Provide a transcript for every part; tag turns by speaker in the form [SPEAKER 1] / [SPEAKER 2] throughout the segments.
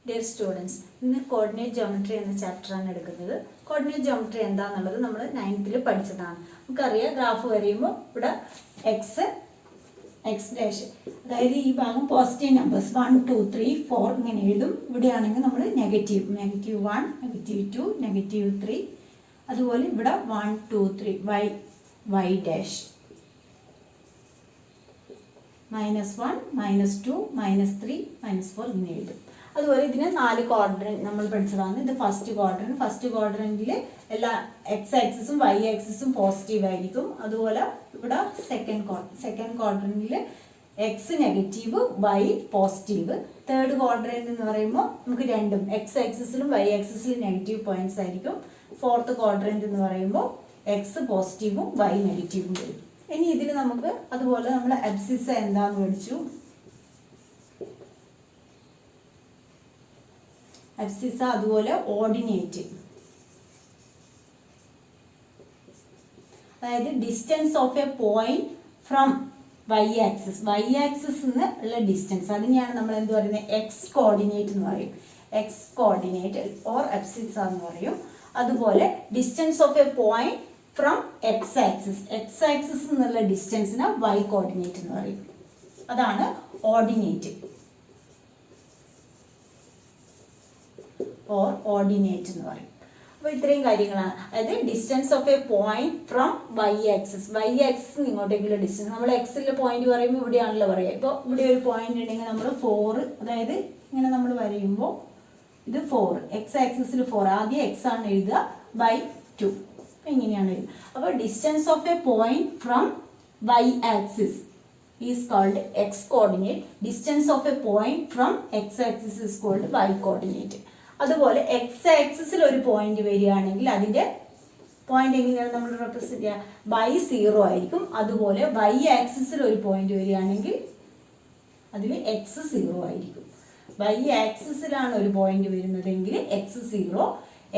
[SPEAKER 1] Dear students, ഇന്ന് coordinate geometry എന്ന ചാപ്റ്ററാണ് എടുക്കുന്നത്. കോർഡിനേറ്റ് ജോമെട്രി എന്താണെന്നുള്ളത് നമ്മൾ 9th പഠിച്ചതാണ്. നമുക്കറിയാം, ഗ്രാഫ് വരയുമ്പോൾ ഇവിടെ എക്സ് ഡാഷ്, അതായത് ഈ ഭാഗം പോസിറ്റീവ് നമ്പേഴ്സ് 1 2 3 4 ഇങ്ങനെ എഴുതും. ഇവിടെയാണെങ്കിൽ നമ്മൾ നെഗറ്റീവ് -1 -2 -3, അതുപോലെ ഇവിടെ 1 2 3 വൈ ഡാഷ് -1 -2 -3 -4 ഇങ്ങനെ എഴുതും. അതുപോലെ ഇതിന് 4 ക്വാഡ്രന്റ് നമ്മൾ പഠിച്ചതാണ്. ഇത് ഫസ്റ്റ് ക്വാഡ്രന്റിൽ എല്ലാ എക്സ് ആക്സിസും വൈ ആക്സിസും പോസിറ്റീവ് ആയിരിക്കും. അതുപോലെ ഇവിടെ സെക്കൻഡ് ക്വാഡ്രന്റിൽ X negative Y positive. Third quadrant എന്ന് പറയുമ്പോൾ നമുക്ക് രണ്ടും എക്സ് ആക്സിസിലും വൈ ആക്സിസിലും നെഗറ്റീവ് പോയിന്റ്സ് ആയിരിക്കും. ഫോർത്ത് ക്വാഡ്രന്റ് എന്ന് പറയുമ്പോൾ എക്സ് പോസിറ്റീവും വൈ നെഗറ്റീവും വരും. ഇനി ഇതിൽ നമുക്ക് അതുപോലെ നമ്മൾ അബ്സിസ എന്താന്ന് പഠിച്ചു. അബ്സിസ അതുപോലെ ഓർഡിനേറ്റ്, അതായത് distance of a point from Y axis നിന്ന് ഉള്ള ഡിസ്റ്റൻസ്, അതിനെയാണ് നമ്മൾ എന്ത് പറയുന്നത്, എക്സ് കോർഡിനേറ്റ് എന്ന് പറയും. എക്സ് കോർഡിനേറ്റ് ഓർ അബ്സിസ എന്ന് പറയും. അതുപോലെ distance of a point from x axis എന്നുള്ള ഡിസ്റ്റൻസിന് വൈ കോർഡിനേറ്റ് എന്ന് പറയും. അതാണ് ഓർഡിനേറ്റ് ഓർ ഓർഡിനേറ്റ് എന്ന് പറയും. അപ്പോൾ ഇത്രയും കാര്യങ്ങളാണ്. അതായത് distance of a point from Y axis ഇങ്ങോട്ടേക്കുള്ള ഡിസ്റ്റൻസ്. നമ്മൾ എക്സിലെ പോയിന്റ് പറയുമ്പോൾ ഇവിടെയാണല്ലോ പറയുക. ഇപ്പോൾ ഇവിടെ ഒരു പോയിന്റ് ഉണ്ടെങ്കിൽ നമ്മൾ 4, അതായത് ഇങ്ങനെ നമ്മൾ വരയുമ്പോൾ ഇത് 4, എക്സ് ആക്സിസിൽ 4, ആദ്യം എക്സ് ആണ് എഴുതുക, ബൈ 2 ഇങ്ങനെയാണ് എഴുതുക. അപ്പോൾ distance of a point from Y axis is called x coordinate. Distance of a point from x axis is called y coordinate. അതുപോലെ എക്സ് ആക്സിസിൽ ഒരു പോയിന്റ് വരികയാണെങ്കിൽ അതിന്റെ പോയിന്റ് എങ്ങനെയാണ് നമ്മൾ റെപ്രസെന്റ് ചെയ്യുക, ബൈ 0 ആയിരിക്കും. അതുപോലെ വൈ ആക്സിസിൽ ഒരു പോയിന്റ് വരികയാണെങ്കിൽ അതിൽ എക്സ് 0 ആയിരിക്കും. വൈ ആക്സിസിലാണ് ഒരു പോയിന്റ് വരുന്നതെങ്കിൽ എക്സ് 0,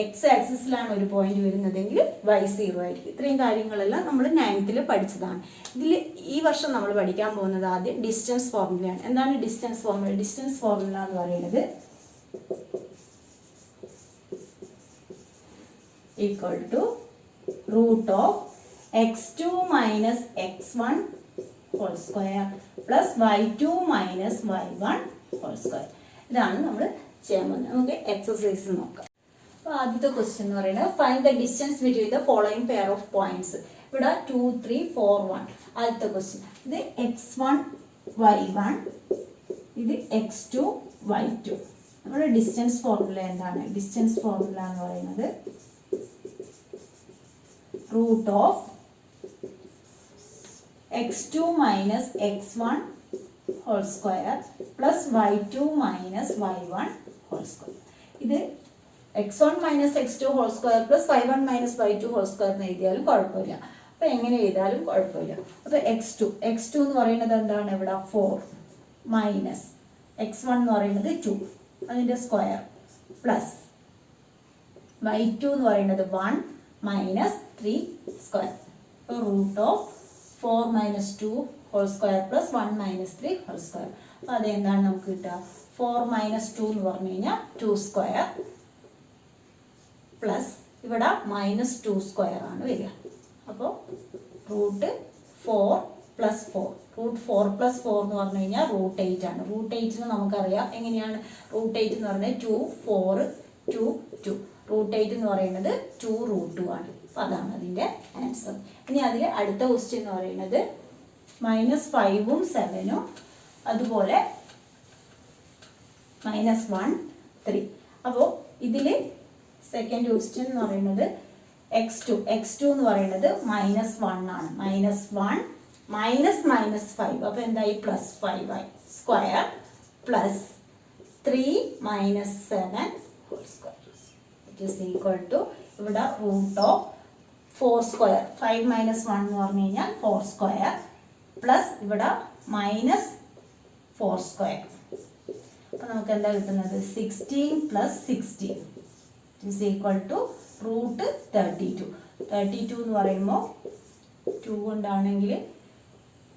[SPEAKER 1] എക്സ് ആക്സിസിലാണ് ഒരു പോയിന്റ് വരുന്നതെങ്കിൽ വൈ 0 ആയിരിക്കും. ഇത്രയും കാര്യങ്ങളെല്ലാം നമ്മൾ 9th പഠിച്ചതാണ്. ഇതിൽ ഈ വർഷം നമ്മൾ പഠിക്കാൻ പോകുന്നത് ആദ്യം ഡിസ്റ്റൻസ് ഫോർമുലയാണ്. എന്താണ് ഡിസ്റ്റൻസ് ഫോർമുല? ഡിസ്റ്റൻസ് ഫോർമുല എന്ന് പറയുന്നത് equal to root of x2 minus x1 whole square plus y2 minus y1 whole square. ഇതാണ് നമ്മൾ ചെയ്യാൻ പോകുന്നത്. നമുക്ക് എക്സസൈസ് നോക്കാം. അപ്പോൾ ആദ്യത്തെ ക്വസ്റ്റ്യൻ എന്ന് പറയുന്നത് find the distance between the following pair of points. ഇവിടെ 2 3 4 1. ആദ്യത്തെ ക്വസ്റ്റ്യൻ, ഇത് x1 y1, ഇത് x2 y2. നമ്മുടെ ഡിസ്റ്റൻസ് ഫോർമുല എന്താണ്? ഡിസ്റ്റൻസ് ഫോർമുല എന്ന് പറയുന്നത് root of x2 minus x1 whole square plus y2 minus y1 whole square. ഇത് x1 minus x2 whole square plus y1 minus y2 whole square എന്ന് എഴുതിയാലും കുഴപ്പമില്ല. അപ്പോൾ എങ്ങനെ എഴുതിയാലും കുഴപ്പമില്ല. അപ്പോൾ x2 എന്ന് പറയുന്നത് എന്താണ്? ഇവിടെ 4 മൈനസ് x1 എന്ന് പറയുന്നത് 2 അതിൻ്റെ സ്ക്വയർ പ്ലസ് y2 എന്ന് പറയുന്നത് 1 മൈനസ് 3 സ്ക്വയർ. അപ്പോൾ root of 4 minus 2 whole square plus 1 minus 3 whole square. അപ്പോൾ അതെന്താണ് നമുക്ക് കിട്ടുക? 4 മൈനസ് 2 എന്ന് പറഞ്ഞു കഴിഞ്ഞാൽ 2 സ്ക്വയർ പ്ലസ് ഇവിടെ മൈനസ് 2 സ്ക്വയർ ആണ് വരിക. അപ്പോൾ റൂട്ട് 4 പ്ലസ് 4, റൂട്ട് 4 പ്ലസ് 4 എന്ന് പറഞ്ഞു കഴിഞ്ഞാൽ റൂട്ട് 8 ആണ്. റൂട്ട് 8 നമുക്കറിയാം എങ്ങനെയാണ്. റൂട്ട് 8 എന്ന് പറഞ്ഞാൽ 2 4 2 2. റൂട്ട് 8 എന്ന് പറയുന്നത് 2 റൂട്ട് 2 ആണ്. അപ്പോൾ അതാണ് അതിൻ്റെ ആൻസർ. ഇനി അതിൽ അടുത്ത ക്വസ്റ്റ്യൻ എന്ന് പറയുന്നത് -5ഉം 7ഉം അതുപോലെ -1 3. അപ്പോൾ ഇതിൽ സെക്കൻഡ് ക്വസ്റ്റ്യൻ എന്ന് പറയുന്നത് x2 എന്ന് പറയുന്നത് -1 ആണ്. -1 -5. അപ്പോൾ എന്തായി? +5 ആയി. Square plus 3 - 7 whole square is equal to ഇവിടെ റൂട്ട് ഓഫ് 4 സ്ക്വയർ, 5 മൈനസ് 1 എന്ന് പറഞ്ഞു കഴിഞ്ഞാൽ 4 സ്ക്വയർ പ്ലസ് ഇവിടെ മൈനസ് 4 സ്ക്വയർ. അപ്പോൾ നമുക്ക് എന്താ കിട്ടുന്നത്? 16 plus 16 is equal to root 32. 32 എന്ന് പറയുമ്പോൾ 2 കൊണ്ടാണെങ്കിൽ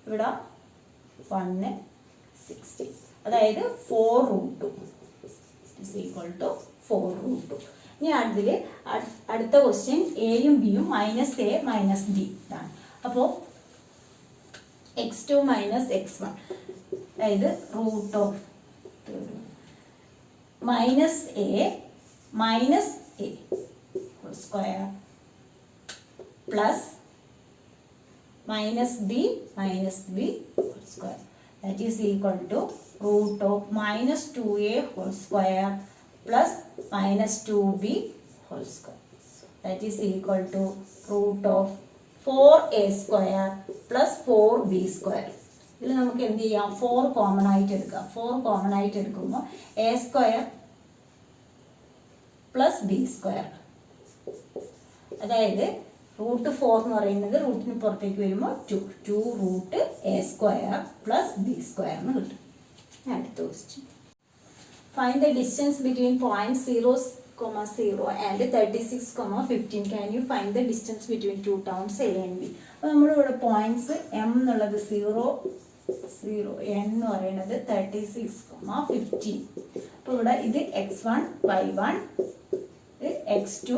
[SPEAKER 1] ഇവിടെ 1 16, അതായത് 4 root 2. Is equal to 4 root 2. ഇനി അതിൽ അടുത്ത ക്വസ്റ്റ്യൻ എയും ബിയും മൈനസ് എ മൈനസ് ബി ഇതാണ്. അപ്പോൾ x2 മൈനസ് x1 അതായത് root of minus a square plus minus b square that is equal to root of minus 2a whole square plus minus 2b whole square that is equal to root of 4a square plus 4b square. ഇതിൽ നമുക്ക് എന്ത് ചെയ്യാം, 4 common ആയിട്ട് എടുക്കാം. 4 common ആയിട്ട് എടുക്കുമ്പോൾ a square plus b square, അതായത് root 4 എന്ന് പറയുന്നത് റൂട്ടിന് പുറത്തേക്ക് വരുമ്പോൾ 2 root a square plus b square എന്ന് കിട്ടും. അടുത്ത question, find the distance between point 0,0 and 36,15. Can you find the distance between two towns A and B. അപ്പോൾ നമ്മളിവിടെ പോയിന്റ്സ് എം എന്നുള്ളത് 0 എൻ എന്ന് പറയുന്നത് 36,15. അപ്പോൾ ഇവിടെ ഇത് x1 y1 x2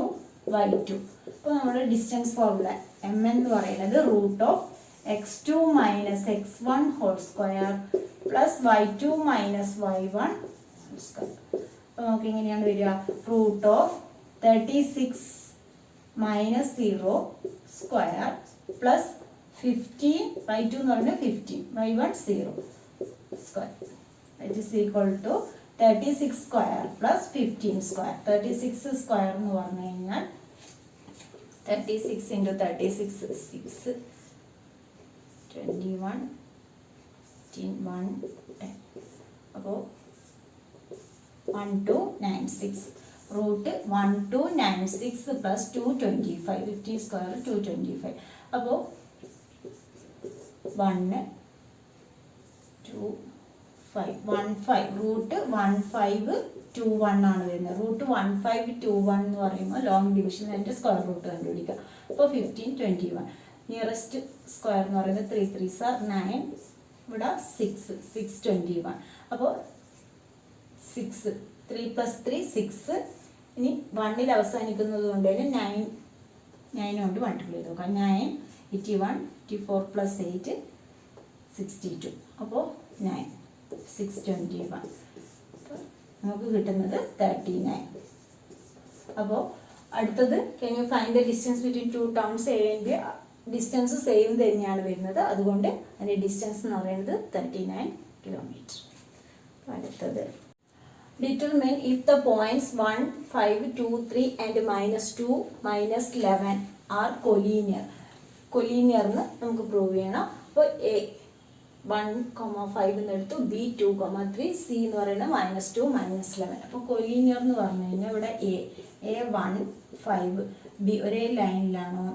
[SPEAKER 1] y2. അപ്പോൾ നമ്മുടെ ഡിസ്റ്റൻസ് ഫോർമുല എം എന്ന് പറയുന്നത് root of x2 minus x1 whole square plus y2 minus y1 whole square. അപ്പോൾ നമുക്ക് എങ്ങനെയാണ് വരിക, root of 36 minus 0 square plus 15 y2 എന്ന് പറയുന്നത് 15 y1 0 square that is equal to 36 square plus 15 square. 36 square എന്ന് പറഞ്ഞു കഴിഞ്ഞാൽ 36 into 36 6 21 1 10. അപ്പോൾ 1296 റൂട്ട് 1296 പ്ലസ് 225 15 സ്ക്വയർ 225. അപ്പോൾ 1 2 5 റൂട്ട് 1521 ആണ് വരുന്നത്. റൂട്ട് 1521 എന്ന് പറയുമ്പോൾ ലോങ് ഡിവിഷൻ അതിൻ്റെ സ്ക്വയർ റൂട്ട് കണ്ടുപിടിക്കുക. അപ്പോൾ 1521 നിയറസ്റ്റ് സ്ക്വയർ എന്ന് പറയുന്നത് 3 3s are 9, ഇവിടെ 621. അപ്പോൾ 6 3 + 3 6. ഇനി 1ൽ അവസാനിക്കുന്നത് കൊണ്ട് തന്നെ 9 കൊണ്ട് മൾട്ടിപ്ലൈ ചെയ്ത് നോക്കാം. 9 81 84 + 8 62. അപ്പോൾ 9 621. നമുക്ക് കിട്ടുന്നത് 39. അപ്പോൾ അടുത്തത് can you find the distance between two towns A and B. Distance same തന്നെയാണ് വരുന്നത്, അതുകൊണ്ട് അതിൻ്റെ ഡിസ്റ്റൻസ് എന്ന് പറയുന്നത് 39 കിലോമീറ്റർ. അടുത്തത് determine if the points 1 5 2 3 and -2 -11 are collinear. കൊലീനിയർന്ന് നമുക്ക് പ്രൂവ് ചെയ്യണം. അപ്പോൾ എ 1,5 എന്നെടുത്തു, ബി 2,3, സി എന്ന് പറയുന്നത് -2 -11. അപ്പോൾ കൊലീനിയർ എന്ന് പറഞ്ഞു കഴിഞ്ഞാൽ ഇവിടെ എ 1 5 ബി ഒരേ ലൈനിലാണോ,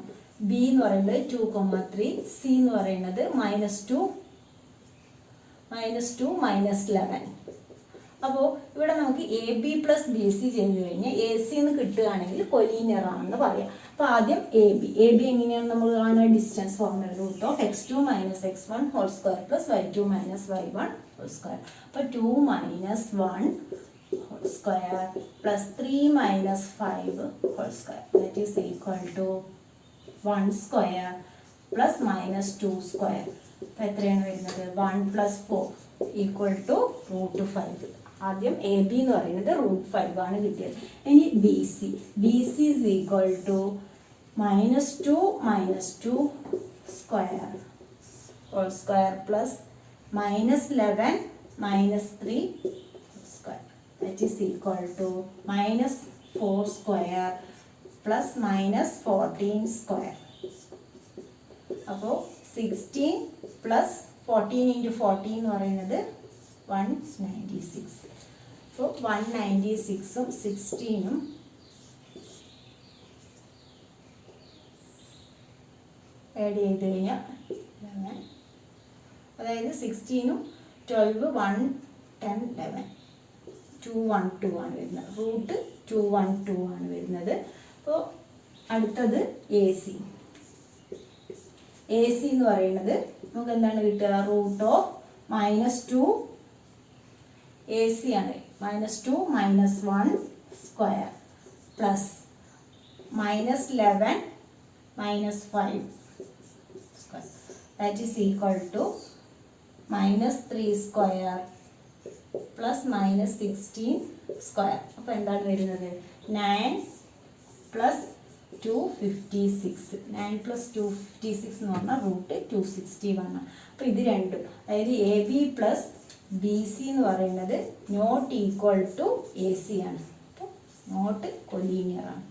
[SPEAKER 1] ബി എന്ന് പറയുന്നത് 2,3, സി എന്ന് പറയുന്നത് -2 -11. അപ്പോൾ ഇവിടെ നമുക്ക് A B plus B C ചെയ്ത് കഴിഞ്ഞാൽ എ സി എന്ന് കിട്ടുകയാണെങ്കിൽ കൊലീനിയർ ആണെന്ന് പറയാം. അപ്പോൾ ആദ്യം എ ബി എങ്ങനെയാണ് നമ്മൾ കാണുക, distance formula root of x2 - x1 whole square plus y2 - y1 whole square. അപ്പോൾ 2 - 1 whole square plus 3 - 5 whole square that is equal to 1 square plus -2 square. അപ്പോൾ എത്രയാണ് വരുന്നത്, 1 + 4 ഈക്വൽ ടു റൂട്ട് 5. ആദ്യം എ ബി എന്ന് പറയുന്നത് റൂട്ട് 5 ആണ് കിട്ടിയത്. ഇനി B C is equal to -2 square whole square plus -11 -3 square that is equal to -4 square plus -14 square. അപ്പോൾ 16 പ്ലസ് 14 × 14 എന്ന് പറയുന്നത് 196. അപ്പോൾ 196ഉം 16ഉം ആഡ് ചെയ്ത് കഴിഞ്ഞാൽ 11, അതായത് 16ഉം 12 1 10 11 212 ആണ് വരുന്നത്. റൂട്ട് 212 ആണ് വരുന്നത്. അപ്പോൾ അടുത്തത് എ സി എന്ന് പറയുന്നത് നമുക്ക് എന്താണ് കിട്ടുക, റൂട്ട് ഓഫ് -2 എ സി ആണ്. -2 -1 square plus -11 -5 square. That is equal to -3 square plus -16 square. അപ്പോൾ എന്താണ് വരുന്നത്? 9 plus 256. 9 plus 256 എന്ന് പറഞ്ഞാൽ √261. അപ്പോൾ ഇത് രണ്ടും, അതായത് A B plus B C എന്ന് പറയുന്നത് not equal to A C ആണ്. അപ്പോൾ നോട്ട് കൊലീനിയർ ആണ്.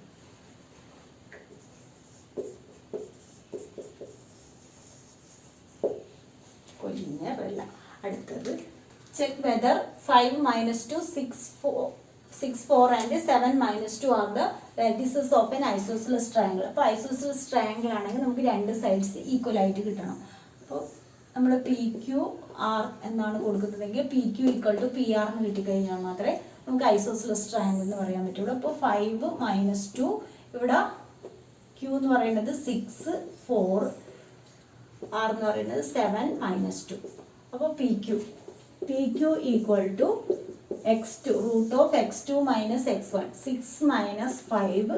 [SPEAKER 1] കൊലീനിയർ അല്ല. അടുത്തത് check whether 5 - 2 6 4 and 7 - 2 are the vertices of an isosceles triangle. അപ്പോൾ ഐസോസെലസ് ട്രയാങ്കിൾ ആണെങ്കിൽ നമുക്ക് രണ്ട് സൈഡ്സ് ഈക്വൽ ആയിട്ട് കിട്ടണം. അപ്പോൾ നമ്മൾ പി ക്യു ആർ എന്നാണ് കൊടുക്കുന്നതെങ്കിൽ P Q equal to P R എന്ന് കിട്ടിക്കഴിഞ്ഞാൽ മാത്രമേ നമുക്ക് ഐസോസെലസ് ട്രയാങ്കിൾ എന്ന് പറയാൻ പറ്റുള്ളൂ. അപ്പോൾ 5 - 2, ഇവിടെ ക്യൂ എന്ന് പറയുന്നത് 6 4, ആർ എന്ന് പറയുന്നത് 7 - 2. അപ്പോൾ P Q equal to x2 √(x2 - x1) 6 - 5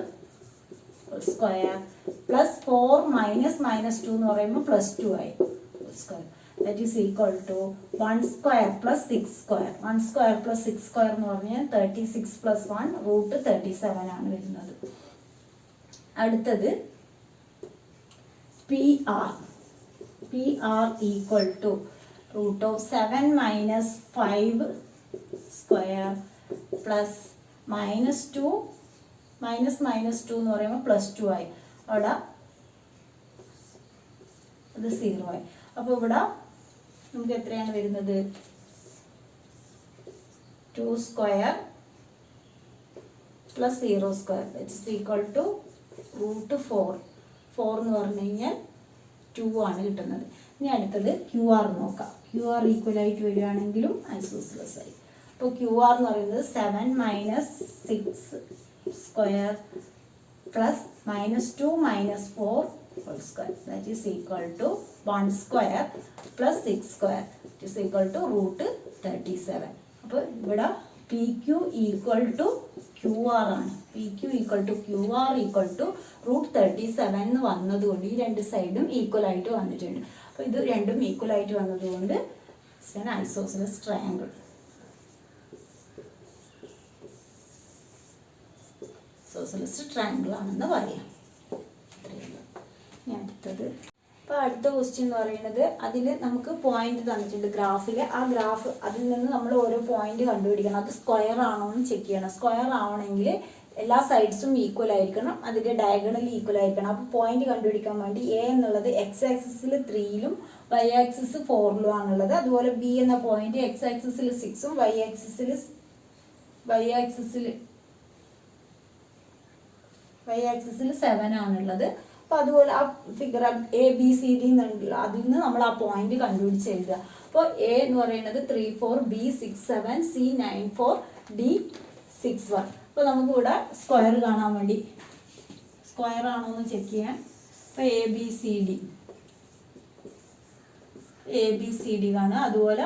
[SPEAKER 1] square plus 4 -2 എന്ന് പറയുമ്പോൾ +2 ആയി square. That is equal to 1 square plus 6 square. 1 square plus 6 square എന്ന് പറഞ്ഞാൽ 36 + 1 √37 ആണ് വരുന്നത്. അടുത്തത് P R equal to √7 - 5 square plus -2 -2 എന്ന് പറയുമ്പോൾ +2 ആയി. അവിടെ അത് 0 ആയി. അപ്പോൾ ഇവിടെ നമുക്ക് എത്രയാണ് വരുന്നത്? 2 square plus 0 square it's equal to √4. 4 എന്ന് പറഞ്ഞു കഴിഞ്ഞാൽ 2 ആണ് കിട്ടുന്നത്. ഇനി അടുത്തത് ക്യു ആർ നോക്കാം. ക്യു ആർ ഈക്വൽ ആയിട്ട് വരികയാണെങ്കിലും ഐസോസെലസ് ആയി. അപ്പോൾ ക്യു ആർ എന്ന് പറയുന്നത് 7 - 6 square plus -2 - 4 whole square. That is equal to 1 square plus 6 square it is equal to √37. അപ്പോൾ ഇവിടെ P Q equal to Q R ആണ്. P Q equal to Q R equal to √37 എന്ന് വന്നതുകൊണ്ട് ഈ രണ്ട് സൈഡും ഈക്വൽ ആയിട്ട് വന്നിട്ടുണ്ട്. അപ്പോൾ ഇത് രണ്ടും ഈക്വൽ ആയിട്ട് വന്നതുകൊണ്ട് it's an isosceles triangle. Isosceles triangle ആണെന്ന് പറയാം. അടുത്തത് അപ്പോൾ അടുത്ത ക്വസ്റ്റ്യൻ എന്ന് പറയുന്നത് അതിൽ നമുക്ക് പോയിന്റ് തന്നിട്ടുണ്ട് ഗ്രാഫിൽ. ആ ഗ്രാഫ് അതിൽ നിന്ന് നമ്മൾ ഓരോ പോയിന്റ് കണ്ടുപിടിക്കണം. അത് സ്ക്വയർ ആണോ എന്ന് ചെക്ക് ചെയ്യണം. സ്ക്വയർ ആവണമെങ്കിൽ എല്ലാ സൈഡ്സും ഈക്വൽ ആയിരിക്കണം, അതിൻ്റെ ഡയഗണലി ഈക്വൽ ആയിരിക്കണം. അപ്പോൾ പോയിന്റ് കണ്ടുപിടിക്കാൻ വേണ്ടി എ എന്നുള്ളത് എക്സ് ആക്സിസിൽ 3-ലും വൈ ആക്സിസ് 4-ലും ആണുള്ളത്. അതുപോലെ ബി എന്ന പോയിന്റ് എക്സ് ആക്സിസിൽ 6-ഉം വൈ ആക്സിസിൽ 7 ആണുള്ളത്. അപ്പോൾ അതുപോലെ ആ figure A B C D എന്നുണ്ടല്ലോ, അതിൽ നിന്ന് നമ്മൾ ആ പോയിന്റ് കണ്ടുപിടിച്ച് എഴുതുക. അപ്പോൾ എ എന്ന് പറയുന്നത് 3 4, ബി 6 7, സി 9 4, ഡി 6 1. അപ്പോൾ നമുക്കിവിടെ സ്ക്വയർ കാണാൻ വേണ്ടി സ്ക്വയർ ആണോ എന്ന് ചെക്ക് ചെയ്യാൻ. അപ്പോൾ എ ബി സി ഡി കാണുക. അതുപോലെ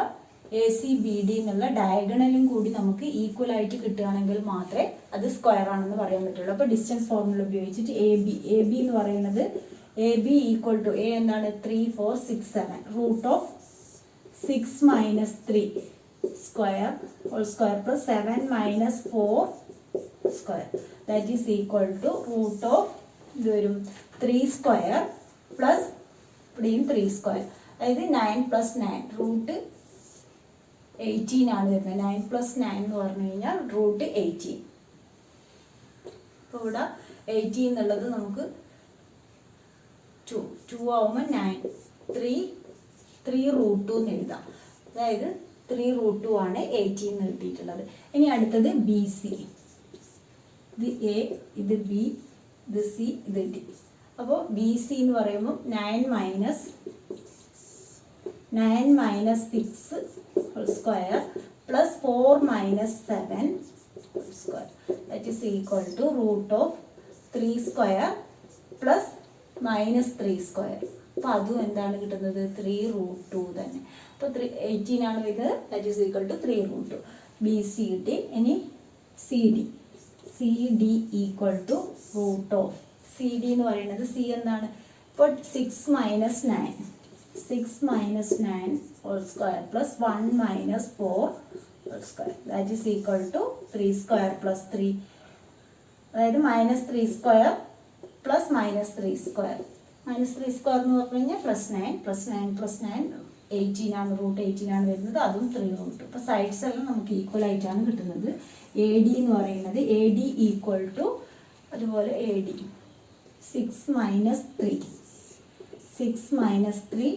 [SPEAKER 1] എ സി ബി ഡി എന്നുള്ള ഡയഗണലും കൂടി നമുക്ക് ഈക്വൽ ആയിട്ട് കിട്ടുകയാണെങ്കിൽ മാത്രമേ അത് സ്ക്വയർ ആണെന്ന് പറയാൻ പറ്റുള്ളൂ. അപ്പോൾ ഡിസ്റ്റൻസ് ഫോർമുല ഉപയോഗിച്ചിട്ട് എ ബി എന്ന് പറയുന്നത് A B equal to A എന്താണ് 3 4 6 7 √6 - 3 square whole square plus 7 - 4 square that is equal to ഇത് വരും 3 സ്ക്വയർ പ്ലസ് ഇവിടെയും 3 സ്ക്വയർ, അതായത് 9 + 9 √18 ആണ് വരുന്നത്. 9 + 9 എന്ന് പറഞ്ഞു കഴിഞ്ഞാൽ √18. അപ്പോൾ ഇവിടെ 18 എന്നുള്ളത് നമുക്ക് 2 ആവുമ്പോൾ 9 3 √2 എന്ന് എഴുതാം. അതായത് 3 √2 ആണ് 18 എന്ന് കിട്ടിയിട്ടുള്ളത്. ഇനി അടുത്തത് ബി സി. ഇത് എ, ഇത് ബി, ഇത് സി, ഇത് ഡി. അപ്പോൾ ബി സി എന്ന് പറയുമ്പോൾ 9 - 6 whole square plus 4 - 7 whole square that is equal to √3 square plus -3 square. അപ്പോൾ അതും എന്താണ് കിട്ടുന്നത്? 3 √2 തന്നെ. അപ്പോൾ 18 ആണ് വരുന്നത്. That is equal to 3 √2. B C കിട്ടി. ഇനി C D equal to root of C D എന്ന് പറയുന്നത് സി എന്താണ്? ഇപ്പോൾ 6 minus 9 whole square plus 1 minus 4 whole square that is equal to 3 square plus 3, അതായത് -3 സ്ക്വയർ പ്ലസ് -3 സ്ക്വയർ. -3 സ്ക്വയർ എന്ന് പറഞ്ഞു കഴിഞ്ഞാൽ +9 18 ആണ്, റൂട്ട് 18 ആണ് വരുന്നത്, അതും 3 റൂട്ട്. അപ്പോൾ സൈഡ്സ് എല്ലാം നമുക്ക് ഈക്വൽ ആയിട്ടാണ് കിട്ടുന്നത്. എ ഡി എന്ന് പറയുന്നത് എ ഡി ഈക്വൽ ടു അതുപോലെ A D 6 minus 3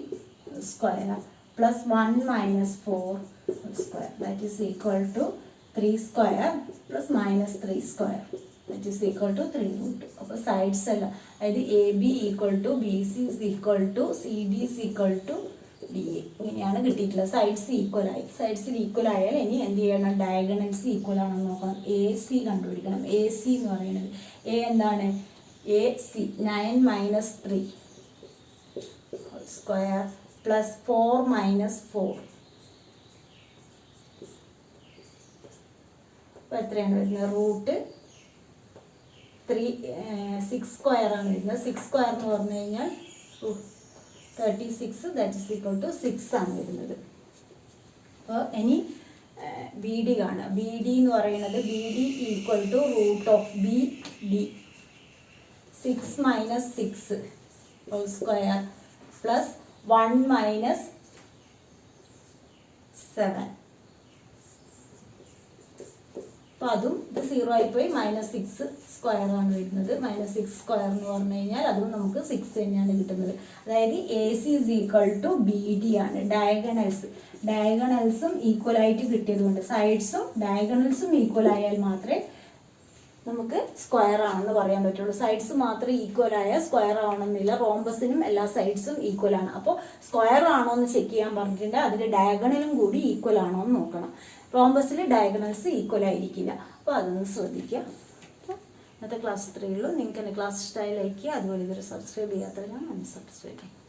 [SPEAKER 1] square plus 1 minus 4 square that is equal to 3 square plus -3 square that is equal to 3 root. അപ്പോൾ സൈഡ്സ് എല്ലാം അതായത് A B equal to B C is equal to C D is equal to D A ഇങ്ങനെയാണ് കിട്ടിയിട്ടുള്ളത്. Sides equal ആയി. സൈഡ്സിൽ equal ആയാൽ ഇനി എന്ത് ചെയ്യണം? ഡയഗണൽസ് ഈക്വൽ ആണെന്ന് നോക്കണം. എ സി കണ്ടുപിടിക്കണം. എ സി എന്ന് പറയുന്നത് എ എന്താണ്? A C 9 minus 3 square plus 4 minus 4. അപ്പോൾ എത്രയാണ് വരുന്നത്? റൂട്ട് 6 സ്ക്വയർ ആണ് വരുന്നത്. 6 സ്ക്വയർ എന്ന് പറഞ്ഞു കഴിഞ്ഞാൽ 36 ദാറ്റ് ഈസ് ഈക്വൽ ടു 6 ആണ് വരുന്നത്. അപ്പോൾ ഇനി ബി ഡി കാണുക. ബി ഡി എന്ന് പറയുന്നത് B D equal to root of B D 6 minus 6 whole square plus 1 minus 7. അപ്പോൾ അതും ഇത് 0 ആയിപ്പോയി. -6 സ്ക്വയർ ആണ് വരുന്നത്. -6 സ്ക്വയർ എന്ന് പറഞ്ഞു കഴിഞ്ഞാൽ അതും നമുക്ക് 6 തന്നെയാണ് കിട്ടുന്നത്. അതായത് A C is equal to B D ആണ്. ഡയഗണൽസും ഈക്വൽ ആയിട്ട് കിട്ടിയതുകൊണ്ട് സൈഡ്സും ഡയഗണൽസും ഈക്വൽ ആയാൽ മാത്രമേ നമുക്ക് സ്ക്വയർ ആണെന്ന് പറയാൻ പറ്റുള്ളൂ. സൈഡ്സ് മാത്രം ഈക്വൽ ആയാൽ സ്ക്വയർ ആവണമെന്നില്ല. റോംബസിനും എല്ലാ സൈഡ്സും ഈക്വൽ ആണ്. അപ്പോൾ സ്ക്വയർ ആണോ എന്ന് ചെക്ക് ചെയ്യാൻ പറഞ്ഞിട്ടുണ്ട്. അതിൽ ഡയഗണലും കൂടി ഈക്വൽ ആണോ എന്ന് നോക്കണം. റോംബസിൽ ഡയഗണൽസ് ഈക്വൽ ആയിരിക്കില്ല. അപ്പോൾ അതൊന്ന് ശ്രദ്ധിക്കുക. ഇന്നത്തെ ക്ലാസ് 3 ഉള്ളൂ. നിങ്ങൾക്ക് എൻ്റെ ക്ലാസ് ഇഷ്ടമായി ലൈക്ക് ചെയ്യുക. അതുപോലെ ഇതൊരു സബ്സ്ക്രൈബ് ചെയ്യാത്തവരാണ് സബ്സ്ക്രൈബ് ചെയ്യുക.